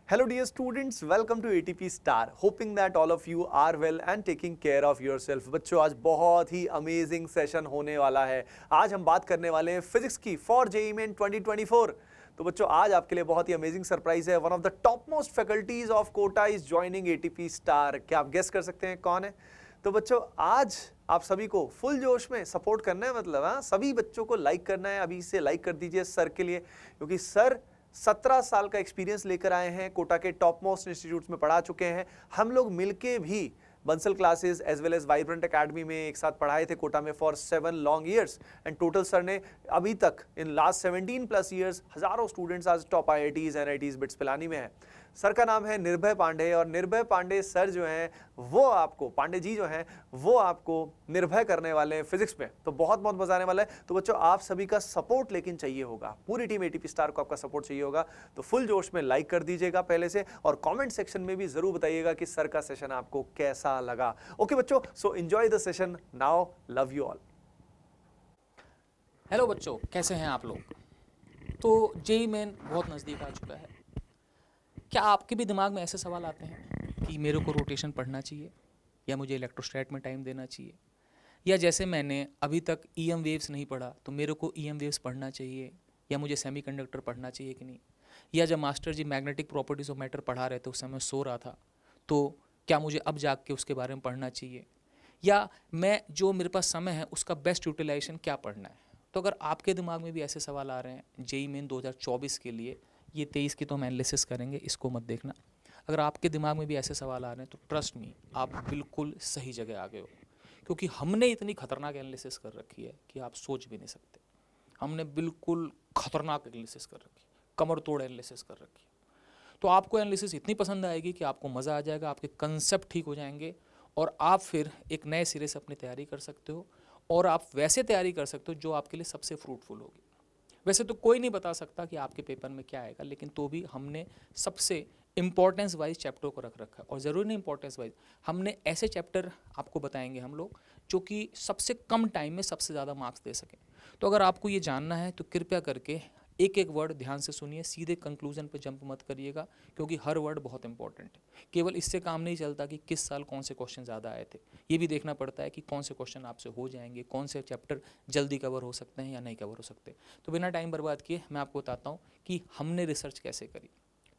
Hello dear students, welcome to ATP Star. Hoping that all of you are well and taking care of yourself. बच्चों आज बहुत ही amazing session होने वाला है। आज हम बात करने वाले हैं फिजिक्स की फॉर जेईई मेन 2024। तो बच्चों आज आपके लिए बहुत ही अमेजिंग सरप्राइज है। One of the top most faculties of Kota is joining ATP star. क्या आप गेस कर सकते हैं कौन है? तो बच्चों आज आप सभी को फुल जोश में सपोर्ट करना है, मतलब सभी बच्चों को लाइक करना है। अभी से लाइक कर दीजिए सर के लिए, क्योंकि सर 17 साल का एक्सपीरियंस लेकर आए हैं, कोटा के टॉप मोस्ट इंस्टीट्यूट्स में पढ़ा चुके हैं। हम लोग मिलके भी Bansal classes as well as vibrant academy में एक साथ पढ़ाए थे कोटा में for 7 long years and total sir ने अभी तक इन लास्ट 17 प्लस ईयर्स हजारों स्टूडेंट्स आज top IITs NITs BITS Pilani में है। सर का नाम है निर्भय पांडे, और निर्भय पांडे सर जो हैं वो आपको, पांडे जी जो हैं वो आपको निर्भय करने वाले हैं फिजिक्स में। तो बहुत बहुत मजा आने वाला है। तो बच्चों आप सभी का सपोर्ट लेकिन चाहिए होगा, पूरी टीम ATP स्टार को आपका सपोर्ट चाहिए होगा। तो फुल जोश में लाइक कर दीजिएगा पहले से, और कमेंट सेक्शन में भी जरूर बताइएगा कि सर का सेशन आपको कैसा लगा। ओके बच्चों, so enjoy the session now. Love you all. Hello बच्चों, कैसे हैं आप लोग? तो जेईई मेन बहुत नज़दीक आ चुका है। क्या आपके भी दिमाग में ऐसे सवाल आते हैं कि मेरे को रोटेशन पढ़ना चाहिए, या मुझे इलेक्ट्रोस्टैट में टाइम देना चाहिए, या जैसे मैंने अभी तक EM वेव्स नहीं पढ़ा तो मेरे को EM वेव्स पढ़ना चाहिए, या मुझे सेमीकंडक्टर पढ़ना चाहिए कि नहीं, या जब master ji magnetic properties of matter पढ़ा रहे थे उस समय सो रहा था, तो क्या मुझे अब जाग के उसके बारे में पढ़ना चाहिए, या मैं जो मेरे पास समय है उसका बेस्ट यूटिलाइजेशन क्या पढ़ना है। तो अगर आपके दिमाग में भी ऐसे सवाल आ रहे हैं जेईई मेन 2024 के लिए, ये 23 की तो हम एनालिसिस करेंगे, इसको मत देखना। अगर आपके दिमाग में भी ऐसे सवाल आ रहे हैं तो ट्रस्ट मी, आप बिल्कुल सही जगह आ गए हो, क्योंकि हमने इतनी खतरनाक एनालिसिस कर रखी है कि आप सोच भी नहीं सकते। हमने बिल्कुल खतरनाक एनालिसिस कर रखी है, कमर तोड़ एनालिसिस कर रखी है। तो आपको एनालिसिस इतनी पसंद आएगी कि आपको मज़ा आ जाएगा, आपके कंसेप्ट ठीक हो जाएंगे, और आप फिर एक नए सिरे से अपनी तैयारी कर सकते हो, और आप वैसे तैयारी कर सकते हो जो आपके लिए सबसे फ्रूटफुल होगी। वैसे तो कोई नहीं बता सकता कि आपके पेपर में क्या आएगा, लेकिन तो भी हमने सबसे इंपॉर्टेंस वाइज चैप्टर को रख रखा है, और ज़रूरी नहीं इंपॉर्टेंस वाइज, हमने ऐसे चैप्टर आपको बताएंगे हम लोग जो कि सबसे कम टाइम में सबसे ज़्यादा मार्क्स दे सकें। तो अगर आपको ये जानना है तो कृपया करके एक एक वर्ड ध्यान से सुनिए, सीधे कंक्लूजन पे जंप मत करिएगा, क्योंकि हर वर्ड बहुत इंपॉर्टेंट है। केवल इससे काम नहीं चलता कि किस साल कौन से क्वेश्चन ज़्यादा आए थे, ये भी देखना पड़ता है कि कौन से क्वेश्चन आपसे हो जाएंगे, कौन से चैप्टर जल्दी कवर हो सकते हैं या नहीं कवर हो सकते। तो बिना टाइम बर्बाद किए मैं आपको बताता हूँ कि हमने रिसर्च कैसे करी।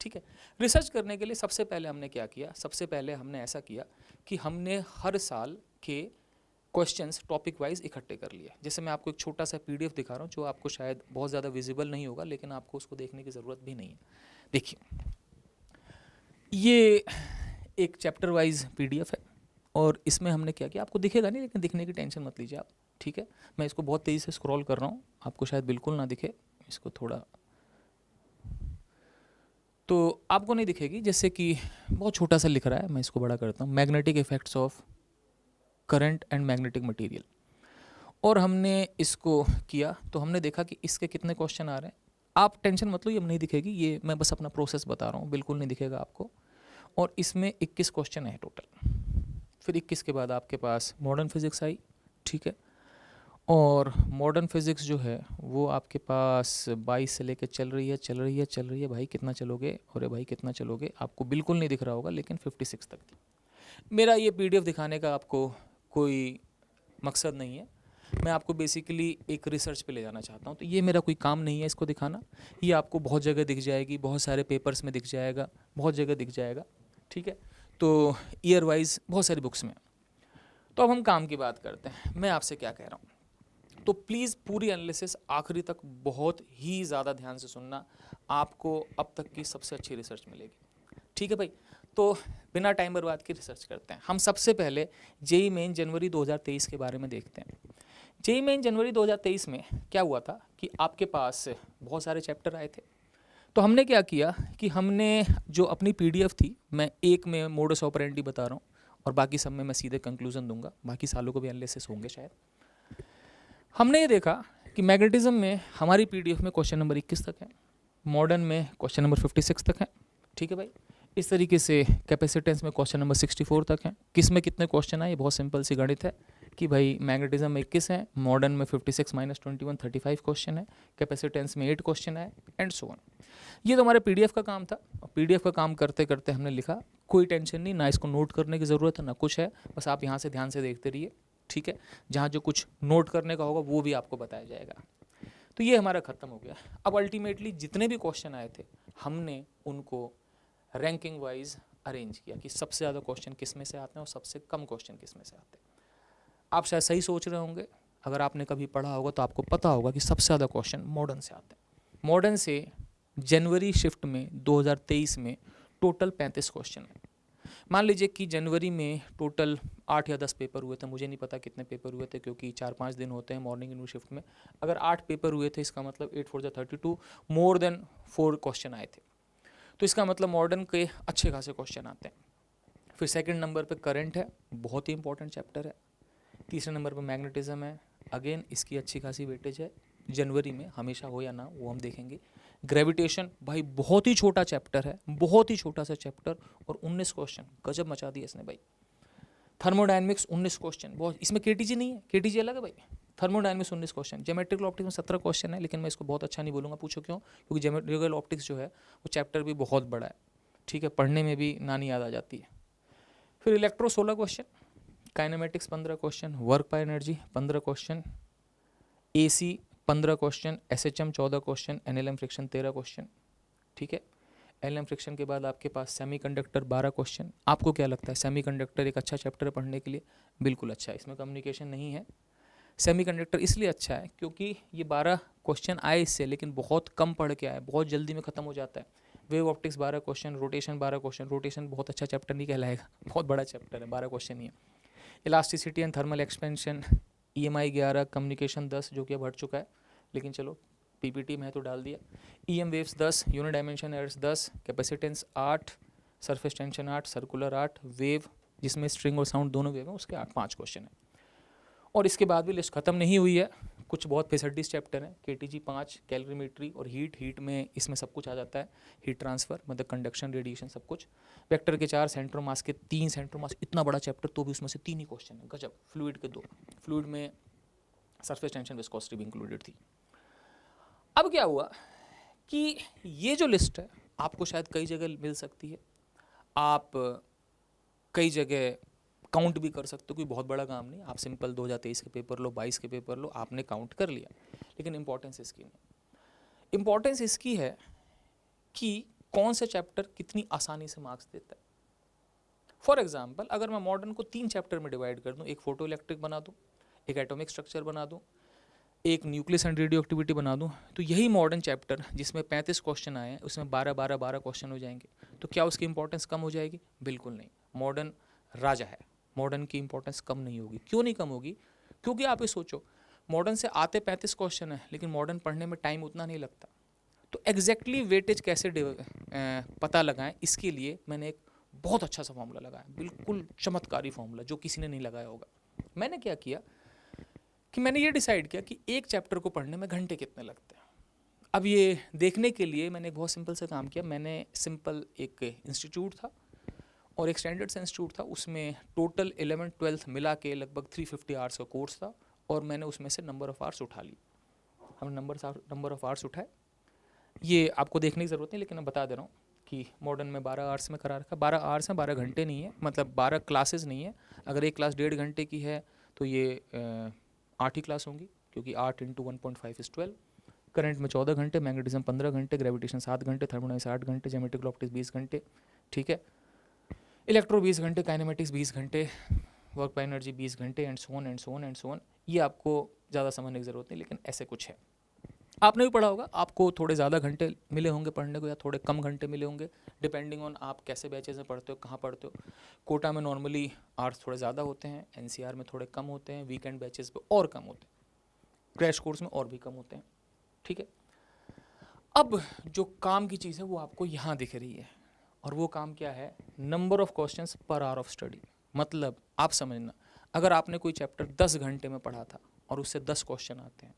ठीक है, रिसर्च करने के लिए सबसे पहले हमने क्या किया, सबसे पहले हमने ऐसा किया कि हमने हर साल के क्वेश्चंस टॉपिक वाइज इकट्ठे कर लिए। जैसे मैं आपको एक छोटा सा PDF दिखा रहा हूँ जो आपको शायद बहुत ज़्यादा विजिबल नहीं होगा, लेकिन आपको उसको देखने की ज़रूरत भी नहीं है। देखिए, ये एक चैप्टर वाइज PDF है, और इसमें हमने क्या किया, आपको दिखेगा नहीं, लेकिन दिखने की टेंशन मत लीजिए आप। ठीक है, मैं इसको बहुत तेज़ी से स्क्रॉल कर रहा हूँ, आपको शायद बिल्कुल ना दिखे, इसको थोड़ा, तो आपको नहीं दिखेगी, जैसे कि बहुत छोटा सा लिख रहा है, मैं इसको बड़ा करता हूँ, magnetic effects of current and magnetic material. और हमने इसको किया तो हमने देखा कि इसके कितने क्वेश्चन आ रहे हैं। आप टेंशन मत लो, ये नहीं दिखेगी, ये मैं बस अपना प्रोसेस बता रहा हूँ, बिल्कुल नहीं दिखेगा आपको। और इसमें 21 क्वेश्चन है टोटल। फिर 21 के बाद आपके पास मॉडर्न फिजिक्स आई। ठीक है, और मॉडर्न फिजिक्स जो है वो आपके पास 22 से लेकर चल रही है भाई, कितना चलोगे, अरे भाई कितना चलोगे, आपको बिल्कुल नहीं दिख रहा होगा, लेकिन 56 तक थी। मेरा ये PDF दिखाने का आपको कोई मकसद नहीं है, मैं आपको बेसिकली एक रिसर्च पे ले जाना चाहता हूँ। तो ये मेरा कोई काम नहीं है इसको दिखाना, ये आपको बहुत जगह दिख जाएगी, बहुत सारे पेपर्स में दिख जाएगा, बहुत जगह दिख जाएगा। ठीक है, तो ईयर वाइज बहुत सारी बुक्स में। तो अब हम काम की बात करते हैं, मैं आपसे क्या कह रहा हूँ, तो प्लीज़ पूरी एनालिसिस आखिरी तक बहुत ही ज़्यादा ध्यान से सुनना, आपको अब तक की सबसे अच्छी रिसर्च मिलेगी। ठीक है भाई, तो बिना टाइम बर्बाद के रिसर्च करते हैं। हम सबसे पहले जेईई मेन जनवरी 2023 के बारे में देखते हैं। जेईई मेन जनवरी 2023 में क्या हुआ था कि आपके पास बहुत सारे चैप्टर आए थे। तो हमने क्या किया कि हमने जो अपनी PDF थी, मैं एक में मोडस ऑपरेंडी बता रहा हूँ, और बाकी सब में मैं सीधे कंक्लूजन दूंगा, बाकी सालों को भी एनालिसिस होंगे शायद। हमने ये देखा कि मैग्नेटिज्म में हमारी PDF में क्वेश्चन नंबर 21 तक है, मॉडर्न में क्वेश्चन नंबर 56 तक है। ठीक है भाई, इस तरीके से कैपेसिटेंस में क्वेश्चन नंबर 64 तक है। किस में कितने क्वेश्चन आए, ये बहुत सिंपल सी गणित है कि भाई मैग्नेटिज्म में 21 है, मॉडर्न में 56 माइनस 21 35 क्वेश्चन है, कैपेसिटेंस में 8 क्वेश्चन है एंड सो ऑन। ये तो हमारे पीडीएफ का काम था। पीडीएफ का काम करते करते हमने लिखा, कोई टेंशन नहीं, ना इसको नोट करने की ज़रूरत है ना कुछ है, बस आप यहाँ से ध्यान से देखते रहिए, ठीक है। जहाँ जो कुछ नोट करने का होगा वो भी आपको बताया जाएगा। तो ये हमारा ख़त्म हो गया। अब अल्टीमेटली जितने भी क्वेश्चन आए थे हमने उनको रैंकिंग वाइज अरेंज किया कि सबसे ज़्यादा क्वेश्चन किस में से आते हैं और सबसे कम क्वेश्चन किस में से आते हैं। आप शायद सही सोच रहे होंगे, अगर आपने कभी पढ़ा होगा तो आपको पता होगा कि सबसे ज़्यादा क्वेश्चन मॉडर्न से आते हैं। मॉडर्न से जनवरी शिफ्ट में 2023 में टोटल 35 क्वेश्चन है। मान लीजिए कि जनवरी में टोटल 8 या 10 पेपर हुए थे, मुझे नहीं पता कितने पेपर हुए थे क्योंकि 4-5 दिन होते हैं मॉर्निंग इवनिंग शिफ्ट में। अगर 8 पेपर हुए थे इसका मतलब 8 4 32, मोर देन 4 क्वेश्चन आए थे। तो इसका मतलब मॉडर्न के अच्छे खासे क्वेश्चन आते हैं। फिर सेकंड नंबर पे करंट है, बहुत ही इंपॉर्टेंट चैप्टर है। तीसरे नंबर पे मैग्नेटिज्म है, अगेन इसकी अच्छी खासी वेटेज है, जनवरी में हमेशा हो या ना वो हम देखेंगे। ग्रेविटेशन भाई बहुत ही छोटा चैप्टर है, बहुत ही छोटा सा चैप्टर और 19 क्वेश्चन, गजब मचा दिया इसने भाई। थर्मोडायनेमिक्स 19 क्वेश्चन, बहुत, इसमें केटीजी नहीं है, केटीजी अलग है भाई। थर्मोडायनेमिक्स 19 क्वेश्चन, ज्योमेट्रिकल ऑप्टिक्स में 17 क्वेश्चन है, लेकिन मैं इसको बहुत अच्छा नहीं बोलूँगा, पूछो क्यों? क्योंकि ज्योमेट्रिकल ऑप्टिक्स जो है वो चैप्टर भी बहुत बड़ा है, ठीक है, पढ़ने में भी नानी याद आ जाती है। फिर electro 16 question, kinematics 15 question, work by energy 15 question, AC 15 question, SHM 14 question, NLM friction 13 question, ठीक है। एलएम फ्रिक्शन के बाद आपके पास सेमीकंडक्टर 12 क्वेश्चन। आपको क्या लगता है सेमीकंडक्टर एक अच्छा चैप्टर है पढ़ने के लिए? बिल्कुल अच्छा है, इसमें कम्युनिकेशन नहीं है। सेमीकंडक्टर इसलिए अच्छा है क्योंकि ये 12 क्वेश्चन आए इससे, लेकिन बहुत कम पढ़ के आए, बहुत जल्दी में ख़त्म हो जाता है। Wave optics 12 question, rotation 12 question, rotation बहुत अच्छा चैप्टर नहीं कहलाएगा, बहुत बड़ा चैप्टर है, 12 क्वेश्चन ही है। Elasticity and thermal expansion, EMI 11, communication 10 जो कि अब हट चुका है, लेकिन चलो पीपीटी में है तो डाल दिया। EM waves 10, unit dimension errors 10, capacitance 8, surface tension 8, circular 8, wave जिसमें स्ट्रिंग और साउंड दोनों वेव हैं उसके 5 क्वेश्चन है। और इसके बाद भी लिस्ट खत्म नहीं हुई है, कुछ बहुत फैसिलिटीज चैप्टर हैं, KTG 5, कैलोरीमेट्री और हीट में इसमें सब कुछ आ जाता है, हीट ट्रांसफर मतलब कंडक्शन रेडिएशन सब कुछ। वेक्टर के 4, सेंट्रो मास के 3, सेंट्रो मास इतना बड़ा चैप्टर तो भी उसमें से 3 ही क्वेश्चन है, गजब। फ्लूइड के 2, फ्लूइड में सरफेस टेंशन विस्कोसिटी भी इंक्लूडेड थी। अब क्या हुआ कि ये जो लिस्ट है आपको शायद कई जगह मिल सकती है, आप कई जगह काउंट भी कर सकते हो, कोई बहुत बड़ा काम नहीं, आप सिंपल 2023 के पेपर लो, 22 के पेपर लो, आपने काउंट कर लिया, लेकिन इंपॉर्टेंस इसकी नहीं। इंपॉर्टेंस इसकी है कि कौन से चैप्टर कितनी आसानी से मार्क्स देता है। फॉर एग्जाम्पल अगर मैं मॉडर्न को 3 चैप्टर में डिवाइड कर दूँ, एक फोटो इलेक्ट्रिक बना दूँ, एक एटॉमिक स्ट्रक्चर बना दूँ, एक न्यूक्लियस एंड रेडियो एक्टिविटी बना दूँ, तो यही मॉडर्न चैप्टर जिसमें 35 क्वेश्चन आए हैं उसमें 12 क्वेश्चन हो जाएंगे। तो क्या उसकी इंपॉर्टेंस कम हो जाएगी? बिल्कुल नहीं, मॉडर्न राजा है, मॉडर्न की इंपॉर्टेंस कम नहीं होगी। क्यों नहीं कम होगी? क्योंकि आप ये सोचो, मॉडर्न से आते 35 क्वेश्चन है, लेकिन मॉडर्न पढ़ने में टाइम उतना नहीं लगता। तो एग्जैक्टली वेटेज कैसे पता लगाएं, इसके लिए मैंने एक बहुत अच्छा सा फॉर्मूला लगाया, बिल्कुल चमत्कारी फॉर्मूला जो किसी ने नहीं लगाया होगा। मैंने क्या किया कि मैंने ये डिसाइड किया कि एक चैप्टर को पढ़ने में घंटे कितने लगते हैं। अब ये देखने के लिए मैंने एक बहुत सिंपल सा काम किया। मैंने सिंपल एक इंस्टीट्यूट था और एक स्टैंडर्ड सा इंस्टीट्यूट था, उसमें टोटल 11th 12th मिला के लगभग 350 आवर्स का कोर्स था और मैंने उसमें से नंबर ऑफ़ आवर्स उठा ली। हमने नंबर ऑफ़ आवर्स उठाए, ये आपको देखने की ज़रूरत नहीं, लेकिन मैं बता दे रहा हूँ कि मॉडर्न में 12 आवर्स में करा रखा। 12 आवर्स हैं, 12 घंटे नहीं है, मतलब 12 क्लासेस नहीं है। अगर एक क्लास 1.5 घंटे की है तो ये 8 ही क्लास होंगी, क्योंकि 8 × 1.5 = 12। करंट में 14 घंटे, मैग्नेटिज्म 15 घंटे, ग्रेविटेशन 7 घंटे, थर्मोडायनेमिक्स 8 घंटे, ज्योमेट्रिकल ऑप्टिक्स 20 घंटे, ठीक है, इलेक्ट्रो 20 घंटे, काइनेमेटिक्स 20 घंटे, वर्क बाय एनर्जी 20 घंटे and so on and so on and so on. ये आपको ज़्यादा समझने की ज़रूरत नहीं, लेकिन ऐसे कुछ है। आपने भी पढ़ा होगा, आपको थोड़े ज़्यादा घंटे मिले होंगे पढ़ने को या थोड़े कम घंटे मिले होंगे, डिपेंडिंग ऑन आप कैसे बैचेज में पढ़ते हो, कहाँ पढ़ते हो। कोटा में नॉर्मली आवर्स थोड़े ज़्यादा होते हैं, NCR में थोड़े कम होते हैं, वीकेंड बैचेज पे और कम होते हैं, क्रैश कोर्स में और भी कम होते हैं, ठीक है। अब जो काम की चीज़ है वो आपको यहाँ दिख रही है, और वो काम क्या है? Number of questions per hour of study. मतलब आप समझना, अगर आपने कोई चैप्टर 10 घंटे में पढ़ा था और उससे 10 क्वेश्चन आते हैं,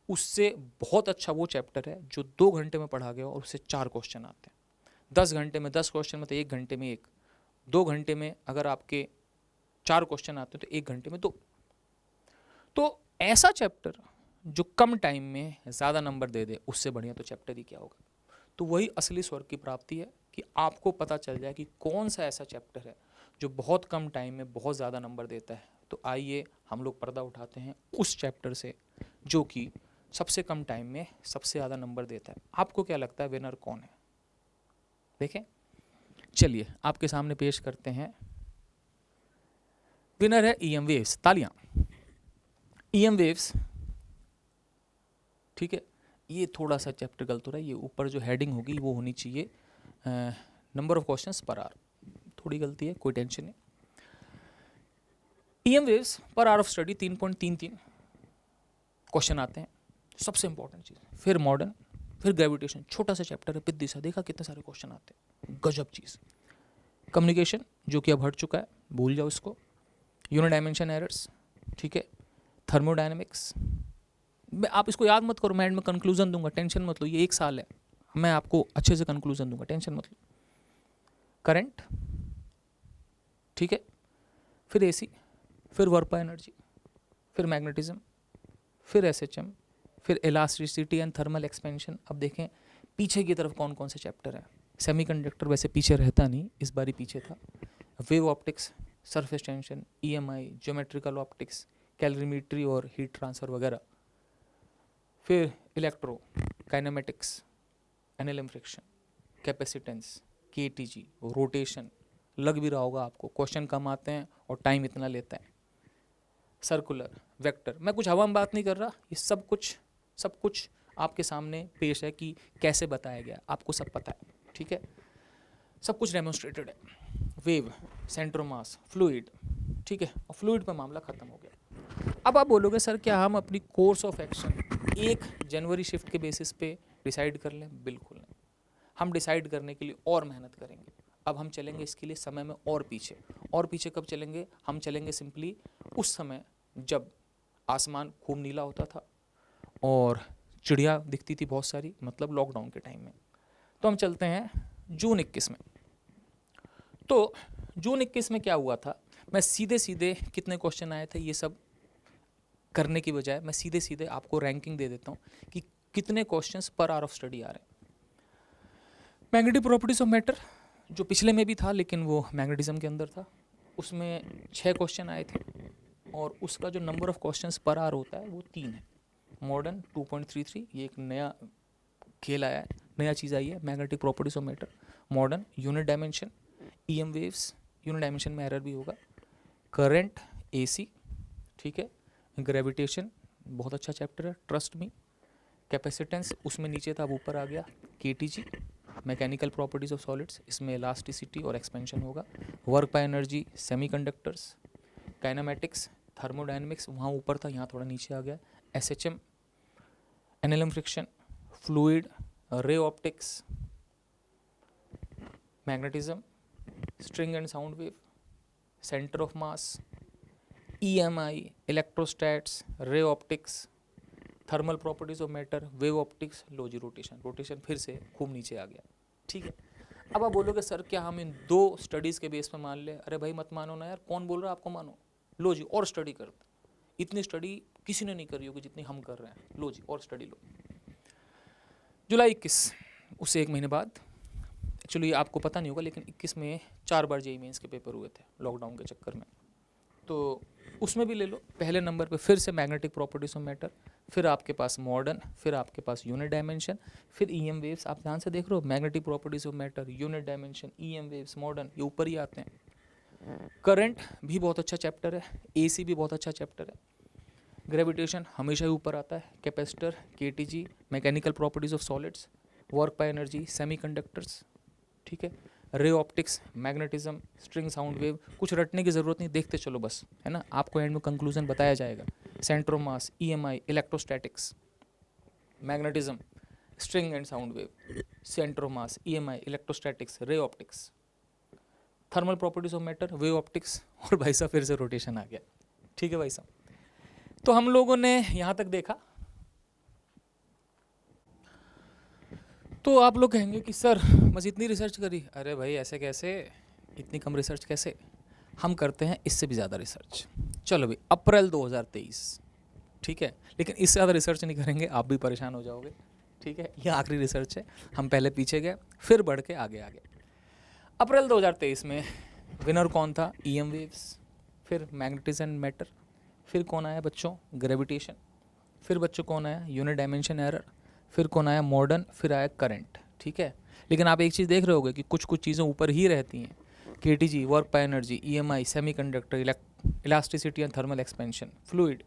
उससे बहुत अच्छा वो चैप्टर है जो 2 घंटे में पढ़ा गया और उससे 4 क्वेश्चन आते हैं। 10 घंटे में 10 क्वेश्चन, मतलब 1 घंटे में 1, 2 घंटे में अगर आपके 4 क्वेश्चन आते हैं तो 1 घंटे में 2, तो ऐसा चैप्टर जो कम टाइम में ज़्यादा नंबर दे दे, उससे बढ़िया तो चैप्टर ही क्या होगा। तो वही असली स्वर्ग की प्राप्ति है कि आपको पता चल जाए कि कौन सा ऐसा चैप्टर है जो बहुत कम टाइम में बहुत ज़्यादा नंबर देता है। तो आइए हम लोग पर्दा उठाते हैं उस चैप्टर से जो कि सबसे कम टाइम में सबसे ज़्यादा नंबर देता है। आपको क्या लगता है विनर कौन है? देखें, चलिए आपके सामने पेश करते हैं। विनर है ईएम वेव्स। तालियां। ईएम वेव्स, ठीक है। ये थोड़ा सा चैप्टर गलत हो रहा है, ये ऊपर जो हेडिंग होगी वो होनी चाहिए number of questions per hour, थोड़ी गलती है, कोई टेंशन नहीं। EM waves per hour of study 3.33 question आते हैं, सबसे इंपॉर्टेंट चीज़। फिर मॉडर्न, फिर ग्रेविटेशन, छोटा सा चैप्टर है, पिद्दी सा, देखा कितने सारे क्वेश्चन आते हैं, गजब चीज़। कम्युनिकेशन जो कि अब हट चुका है, भूल जाओ इसको। यूनिट डायमेंशन एरर्स, ठीक है। थर्मोडायनेमिक्स, आप इसको याद मत करो, मैं एंड में कंक्लूजन दूंगा, टेंशन मत लो, ये 1 साल है, मैं आपको अच्छे से कंक्लूजन दूंगा, टेंशन मत लो। करंट, ठीक है। फिर एसी, फिर वर्क एनर्जी, फिर मैग्नेटिज्म, फिर एसएचएम, फिर इलास्टिसिटी एंड थर्मल एक्सपेंशन। अब देखें पीछे की तरफ कौन कौन से चैप्टर हैं। सेमीकंडक्टर वैसे पीछे रहता नहीं, इस बार ही पीछे था। Wave optics, surface tension, EMI, geometrical optics, calorimetry और हीट ट्रांसफर वगैरह। फिर electro kinematics, NLM friction, capacitance, KTG, rotation. लग भी रहा होगा आपको, क्वेश्चन कम आते हैं और टाइम इतना लेता है। सर्कुलर, वेक्टर, मैं कुछ हवा में बात नहीं कर रहा, ये सब कुछ आपके सामने पेश है कि कैसे बताया गया, आपको सब पता है, ठीक है, सब कुछ डेमोन्स्ट्रेटेड है। Wave, centre of mass, fluid, ठीक है, और फ्लूइड पे मामला खत्म हो गया। अब आप बोलोगे सर क्या हम अपनी course of action 1 January shift के बेसिस पे डिसाइड कर लें? बिल्कुल नहीं। हम डिसाइड करने के लिए और मेहनत करेंगे। अब हम चलेंगे इसके लिए समय में और पीछे कब चलेंगे? हम चलेंगे सिंपली उस समय जब आसमान खूब नीला होता था और चिड़िया दिखती थी बहुत सारी, मतलब लॉकडाउन के टाइम में। तो हम चलते हैं जून 21 में। तो जून 21 में क्या हुआ था, मैं सीधे कितने क्वेश्चन आए थे ये सब करने की बजाय मैं सीधे आपको रैंकिंग दे देता हूँ कि कितने questions per hour of study आ रहे हैं। मैग्नेटिक प्रॉपर्टीज ऑफ मैटर जो पिछले में भी था लेकिन वो मैग्नेटिज्म के अंदर था, उसमें 6 क्वेश्चन आए थे और उसका जो number of questions per hour होता है वो 3 है। मॉडर्न 2.33, ये एक नया खेल आया है, नया चीज़ आई है, magnetic properties of matter. Modern, unit dimension, EM waves, unit dimension में एरर भी होगा। करंट, एसी, ठीक है। ग्रेविटेशन बहुत अच्छा चैप्टर है, ट्रस्ट मी। कैपेसिटेंस उसमें नीचे था, अब ऊपर आ गया। KTG, mechanical properties of solids, इसमें इलास्टिसिटी और एक्सपेंशन होगा। Work by energy, semiconductors, kinematics, thermodynamics वहाँ ऊपर था, यहाँ थोड़ा नीचे आ गया। SHM, NLM friction, fluid, ray optics, magnetism, string and sound wave, centre of mass, EMI, electrostats, ray optics, thermal properties of matter, wave optics, लो जी रोटेशन फिर से खूब नीचे आ गया, ठीक है। अब आप बोलोगे सर क्या हम इन 2 स्टडीज़ के बेस पर मान ले? अरे भाई मत मानो ना यार, कौन बोल रहा है आपको मानो? लो जी और स्टडी करते, इतनी स्टडी किसी ने नहीं करी होगी जितनी हम कर रहे हैं, लो जी और स्टडी लो। जुलाई 21, उससे 1 महीने बाद, एक्चुअली आपको पता नहीं होगा लेकिन 21 में 4 बार जेईई मेंस के पेपर हुए थे लॉकडाउन के चक्कर में, तो उसमें भी ले लो। पहले नंबर पे फिर से मैग्नेटिक प्रॉपर्टीज ऑफ मैटर, फिर आपके पास मॉडर्न, फिर आपके पास यूनिट डायमेंशन, फिर ईएम वेव्स। आप ध्यान से देख रहे हो, magnetic properties of matter, unit dimension, EM waves, modern, ये ऊपर ही आते हैं। करंट भी बहुत अच्छा चैप्टर है, एसी भी बहुत अच्छा चैप्टर है। ग्रेविटेशन हमेशा ही ऊपर आता है। Capacitor, KTG, mechanical properties of solids, work by energy, semiconductors, ठीक है। रे optics, magnetism, string sound wave, कुछ रटने की ज़रूरत नहीं, देखते चलो बस, है ना, आपको एंड में कंक्लूजन बताया जाएगा। Centre of mass, EMI, electrostatics, magnetism, string and sound wave, centre of mass, EMI, electrostatics, रे optics, thermal properties of matter, wave optics, और भाई साहब फिर से रोटेशन आ गया, ठीक है भाई साहब। तो हम लोगों ने यहाँ तक देखा। तो आप लोग कहेंगे कि सर बस इतनी रिसर्च करी? अरे भाई ऐसे कैसे, इतनी कम रिसर्च कैसे? हम करते हैं इससे भी ज़्यादा रिसर्च। चलो भाई, अप्रैल 2023 ठीक है, लेकिन इससे ज़्यादा रिसर्च नहीं करेंगे, आप भी परेशान हो जाओगे। ठीक है, ये आखिरी रिसर्च है, हम पहले पीछे गए फिर बढ़ के आगे आ गए। अप्रैल 2023 में विनर कौन था? EM वेव्स, फिर मैग्नेटिज्म एंड मैटर, फिर कौन आया बच्चों? ग्रेविटेशन, फिर बच्चों कौन आया? यूनिट डायमेंशन एरर, फिर कौन आया? मॉडर्न, फिर आया करंट। ठीक है, लेकिन आप एक चीज़ देख रहे होगे कि कुछ कुछ चीज़ें ऊपर ही रहती हैं। KTG, वर्क पर energy, EMI, semiconductor, elasticity and thermal expansion, fluid,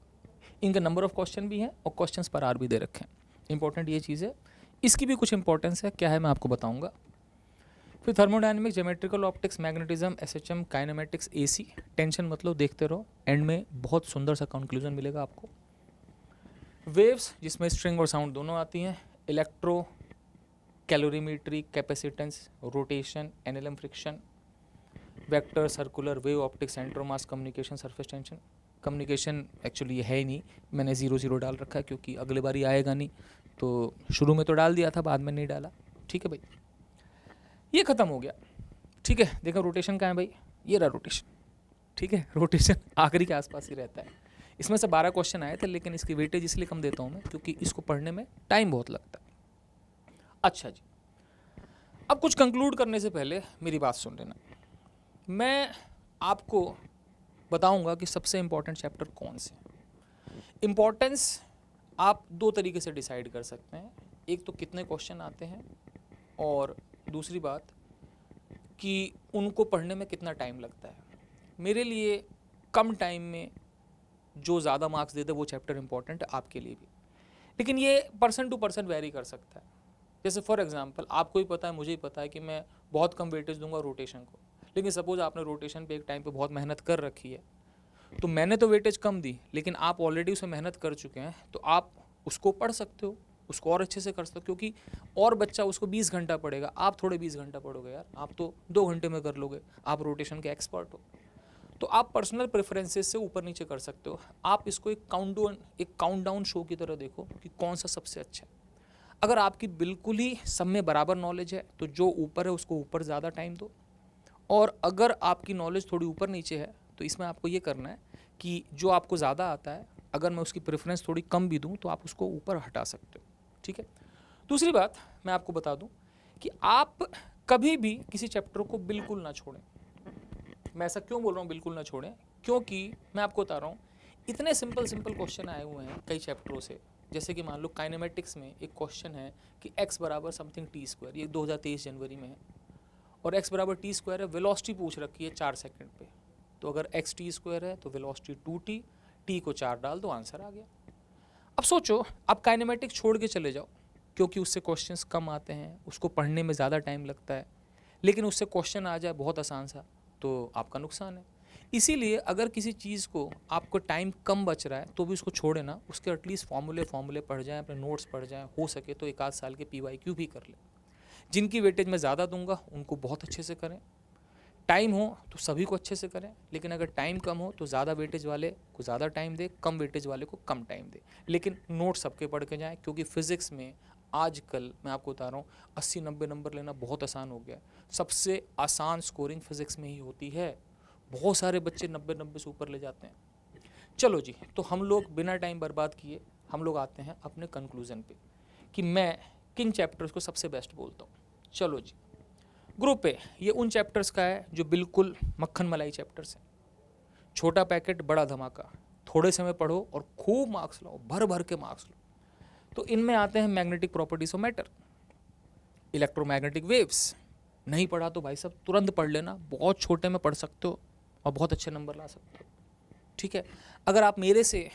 इनके नंबर ऑफ क्वेश्चन भी हैं और क्वेश्चंस पर आर भी दे रखे हैं। इंपॉर्टेंट ये चीज़ है, इसकी भी कुछ इंपॉर्टेंस है, क्या है मैं आपको बताऊंगा। फिर thermodynamics, geometrical optics, magnetism, SHM, kinematics, AC, tension मतलब देखते रहो, एंड में बहुत सुंदर सा कंक्लूजन मिलेगा आपको। वेव्स, जिसमें स्ट्रिंग और साउंड दोनों आती हैं, electro, calorimetry, capacitance, rotation, NLM friction, vector, circular, wave optics, centre mass communication, surface tension. Communication actually ये है ही नहीं, मैंने 0 डाल रखा है क्योंकि अगले बार ही आएगा नहीं, तो शुरू में तो डाल दिया था, बाद में नहीं डाला। ठीक है भाई, ये खत्म हो गया। ठीक है, देखो रोटेशन कहाँ है भाई? ये रहा रोटेशन। ठीक है, रोटेशन आखिरी के आसपास ही रहता है। इसमें से 12 क्वेश्चन आए थे, लेकिन इसकी वेटेज इसलिए कम देता हूँ मैं क्योंकि इसको पढ़ने में टाइम बहुत लगता है। अच्छा जी, अब कुछ कंक्लूड करने से पहले मेरी बात सुन लेना। मैं आपको बताऊंगा कि सबसे इम्पोर्टेंट चैप्टर कौन से। इम्पोर्टेंस आप दो तरीके से डिसाइड कर सकते हैं, एक तो कितने क्वेश्चन आते हैं, और दूसरी बात कि उनको पढ़ने में कितना टाइम लगता है। मेरे लिए कम टाइम में जो ज़्यादा मार्क्स दे दे वो चैप्टर इम्पॉर्टेंट है, आपके लिए भी, लेकिन ये पर्सन टू पर्सन वेरी कर सकता है। जैसे फॉर एग्जांपल आपको ही पता है, मुझे ही पता है कि मैं बहुत कम वेटेज दूंगा रोटेशन को, लेकिन सपोज आपने रोटेशन पे एक टाइम पे बहुत मेहनत कर रखी है, तो मैंने तो वेटेज कम दी, लेकिन आप ऑलरेडी उसे मेहनत कर चुके हैं, तो आप उसको पढ़ सकते हो, उसको और अच्छे से कर सकते हो, क्योंकि और बच्चा उसको 20 घंटा पढ़ेगा, आप थोड़े 20 घंटा पढ़ोगे यार, आप तो 2 घंटे में कर लोगे, आप रोटेशन के एक्सपर्ट हो। तो आप पर्सनल प्रेफरेंसेस से ऊपर नीचे कर सकते हो। आप इसको एक काउंटडाउन शो की तरह देखो कि कौन सा सबसे अच्छा है। अगर आपकी बिल्कुल ही सब में बराबर नॉलेज है तो जो ऊपर है उसको ऊपर ज़्यादा टाइम दो, और अगर आपकी नॉलेज थोड़ी ऊपर नीचे है तो इसमें आपको ये करना है कि जो आपको ज़्यादा आता है, अगर मैं उसकी प्रेफरेंस थोड़ी कम भी दूं तो आप उसको ऊपर हटा सकते हो। ठीक है, दूसरी बात मैं आपको बता दूं कि आप कभी भी किसी चैप्टर को बिल्कुल ना छोड़ें। मैं ऐसा क्यों बोल रहा हूँ बिल्कुल ना छोड़ें? क्योंकि मैं आपको बता रहा हूँ, इतने सिंपल क्वेश्चन आए हुए हैं कई चैप्टरों से। जैसे कि मान लो काइनेमेटिक्स में एक क्वेश्चन है कि x बराबर समथिंग t², ये 2023 जनवरी में है, और x बराबर t² है, वेलोसिटी पूछ रखी है 4 सेकंड पे, तो अगर x t² है तो वेलोसिटी 2t, t को 4 डाल दो, आंसर आ गया। अब सोचो आप काइनेमेटिक्स छोड़ के चले जाओ, क्योंकि उससे क्वेश्चंस कम आते हैं, उसको पढ़ने में ज़्यादा टाइम लगता है, लेकिन उससे क्वेश्चन आ जाए बहुत आसान सा, तो आपका नुकसान है। इसीलिए अगर किसी चीज़ को आपको टाइम कम बच रहा है तो भी उसको छोड़े ना, उसके एटलीस्ट फॉर्मूले पढ़ जाएं, अपने नोट्स पढ़ जाएं, हो सके तो 1 आध साल के PYQ भी कर लें। जिनकी वेटेज मैं ज़्यादा दूंगा उनको बहुत अच्छे से करें, टाइम हो तो सभी को अच्छे से करें, लेकिन अगर टाइम कम हो तो ज़्यादा वेटेज वाले को ज़्यादा टाइम दे, कम वेटेज वाले को कम टाइम दे, लेकिन नोट सबके पढ़ के जाएँ, क्योंकि फ़िज़िक्स में आजकल मैं आपको बता रहा हूँ 80-90 नंबर लेना बहुत आसान हो गया। सबसे आसान स्कोरिंग फिज़िक्स में ही होती है, बहुत सारे बच्चे 90 से ऊपर ले जाते हैं। चलो जी, तो हम लोग बिना टाइम बर्बाद किए हम लोग आते हैं अपने कंक्लूज़न पे कि मैं किन चैप्टर्स को सबसे बेस्ट बोलता हूँ। चलो जी, ग्रुप ए, ये उन चैप्टर्स का है जो बिल्कुल मक्खन मलाई चैप्टर्स हैं। छोटा पैकेट बड़ा धमाका, थोड़े समय पढ़ो और खूब मार्क्स लाओ, भर भर के मार्क्स लो। तो इनमें आते हैं magnetic properties of matter, electromagnetic waves. नहीं पढ़ा तो भाई साहब तुरंत पढ़ लेना, बहुत छोटे में पढ़ सकते हो और बहुत अच्छे नंबर ला सकते हो। ठीक है, अगर आप मेरे से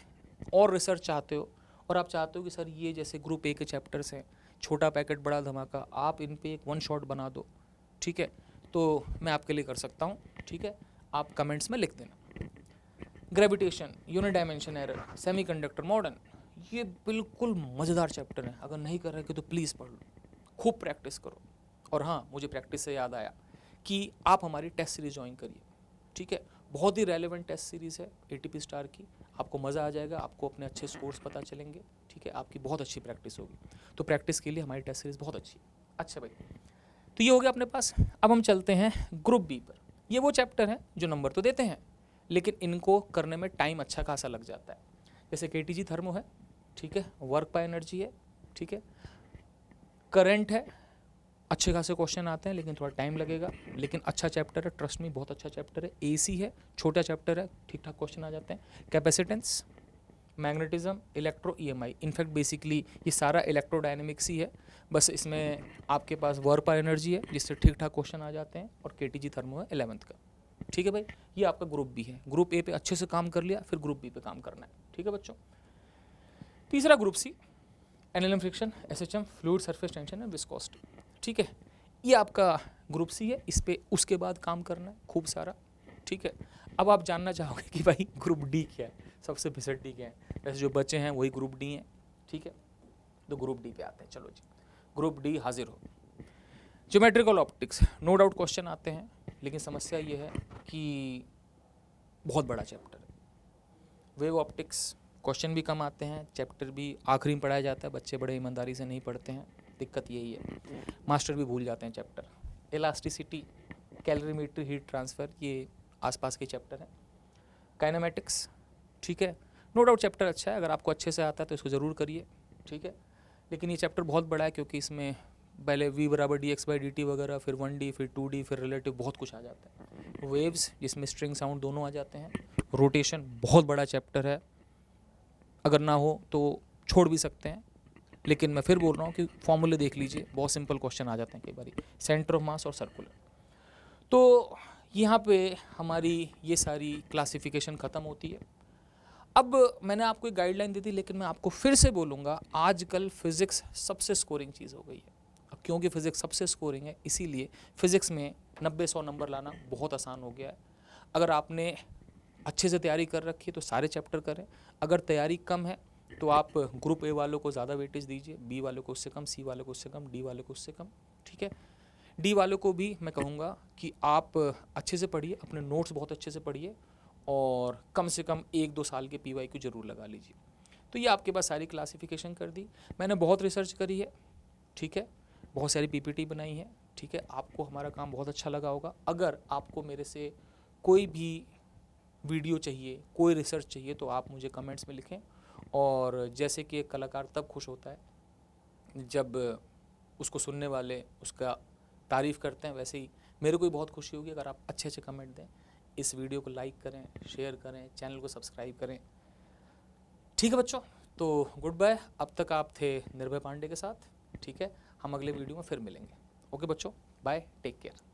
और रिसर्च चाहते हो और आप चाहते हो कि सर ये जैसे ग्रुप ए के चैप्टर्स हैं, छोटा पैकेट बड़ा धमाका, आप इन पे एक 1 शॉट बना दो, ठीक है, तो मैं आपके लिए कर सकता हूँ। ठीक है, आप कमेंट्स में लिख देना। Gravitation, unit dimension error, semiconductor, modern, ये बिल्कुल मज़ेदार चैप्टर है। अगर नहीं कर रहे तो प्लीज़ पढ़ लो, खूब प्रैक्टिस करो। और हाँ, मुझे प्रैक्टिस से याद आया कि आप हमारी टेस्ट सीरीज़ ज्वाइन करिए। ठीक है, बहुत ही रेलेवेंट टेस्ट सीरीज़ है ATP स्टार की, आपको मज़ा आ जाएगा, आपको अपने अच्छे स्कोर्स पता चलेंगे। ठीक है, आपकी बहुत अच्छी प्रैक्टिस होगी, तो प्रैक्टिस के लिए हमारी टेस्ट सीरीज़ बहुत अच्छी है। अच्छा भाई, तो ये हो गया अपने पास। अब हम चलते हैं ग्रुप बी पर। ये वो चैप्टर हैं जो नंबर तो देते हैं, लेकिन इनको करने में टाइम अच्छा खासा लग जाता है। जैसे KTG थर्मो है, ठीक है, वर्क बाय एनर्जी है, ठीक है, करंट है, अच्छे खासे क्वेश्चन आते हैं लेकिन थोड़ा टाइम लगेगा, लेकिन अच्छा चैप्टर है, ट्रस्ट मी बहुत अच्छा चैप्टर है। AC है, छोटा चैप्टर है, ठीक ठाक क्वेश्चन आ जाते हैं। Capacitance, magnetism, electro, EMI, in fact basically ये सारा इलेक्ट्रोडायनेमिक्स ही है, बस इसमें आपके पास वर्क पर एनर्जी है जिससे ठीक ठाक क्वेश्चन आ जाते हैं, और KTG थर्मो है 11th का। ठीक है भाई, ये आपका ग्रुप बी है। ग्रुप ए पे अच्छे से काम कर लिया, फिर ग्रुप बी पे काम करना है। ठीक है बच्चों, तीसरा group C, NLM friction, SHM, fluid surface tension and viscosity. ठीक है, ये आपका ग्रुप सी है, इस पे उसके बाद काम करना है खूब सारा। ठीक है, अब आप जानना चाहोगे कि भाई ग्रुप डी क्या है, सबसे फिसड्डी क्या है। वैसे जो बच्चे हैं वही ग्रुप डी हैं, ठीक है, तो ग्रुप डी पे आते हैं। चलो जी, ग्रुप डी हाजिर हो। Geometrical optics, no doubt question आते हैं, लेकिन समस्या ये है कि बहुत बड़ा चैप्टर है। वेव ऑप्टिक्स, क्वेश्चन भी कम आते हैं, चैप्टर भी आखिरी में पढ़ाया जाता है, बच्चे बड़े ईमानदारी से नहीं पढ़ते हैं, दिक्कत यही है। मास्टर भी भूल जाते हैं chapter. Elasticity, calorimetry, heat transfer, ये आसपास के चैप्टर हैं। काइनेमेटिक्स, ठीक है, नो डाउट चैप्टर अच्छा है, अगर आपको अच्छे से आता है तो इसको ज़रूर करिए। ठीक है, लेकिन ये चैप्टर बहुत बड़ा है क्योंकि इसमें पहले V = dx/dt वगैरह, फिर 1D, फिर 2D, फिर रिलेटिव, बहुत कुछ आ जाता है। वेव्स, जिसमें स्ट्रिंग साउंड दोनों आ जाते हैं। रोटेशन, बहुत बड़ा चैप्टर है, अगर ना हो तो छोड़ भी सकते हैं, लेकिन मैं फिर बोल रहा हूँ कि फॉर्मूले देख लीजिए, बहुत सिंपल क्वेश्चन आ जाते हैं कई बार। सेंटर ऑफ मास और सर्कुलर। तो यहाँ पे हमारी ये सारी क्लासिफिकेशन ख़त्म होती है। अब मैंने आपको एक गाइडलाइन दी थी, लेकिन मैं आपको फिर से बोलूँगा, आजकल फिज़िक्स सबसे स्कोरिंग चीज़ हो गई है। अब क्योंकि फ़िज़िक्स सबसे स्कोरिंग है, इसीलिए फ़िज़िक्स में 90-100 नंबर लाना बहुत आसान हो गया है। अगर आपने अच्छे से तैयारी कर रखी है तो सारे चैप्टर करें, अगर तैयारी कम है तो आप ग्रुप ए वालों को ज़्यादा वेटेज दीजिए, बी वालों को उससे कम, सी वालों को उससे कम, डी वालों को उससे कम। ठीक है, डी वालों को भी मैं कहूँगा कि आप अच्छे से पढ़िए, अपने नोट्स बहुत अच्छे से पढ़िए, और कम से कम 1-2 साल के PYQ जरूर लगा लीजिए। तो ये आपके पास सारी क्लासिफिकेशन कर दी। मैंने बहुत रिसर्च करी है, ठीक है, बहुत सारी PPT बनाई है। ठीक है, आपको हमारा काम बहुत अच्छा लगा होगा। अगर आपको मेरे से कोई भी वीडियो चाहिए, कोई रिसर्च चाहिए, तो आप मुझे कमेंट्स में लिखें। और जैसे कि एक कलाकार तब खुश होता है जब उसको सुनने वाले उसका तारीफ़ करते हैं, वैसे ही मेरे को भी बहुत खुशी होगी अगर आप अच्छे अच्छे कमेंट दें। इस वीडियो को लाइक करें, शेयर करें, चैनल को सब्सक्राइब करें। ठीक है बच्चों, तो गुड बाय। अब तक आप थे निर्भय पांडे के साथ। ठीक है, हम अगले वीडियो में फिर मिलेंगे। ओके बच्चों, बाय, टेक केयर।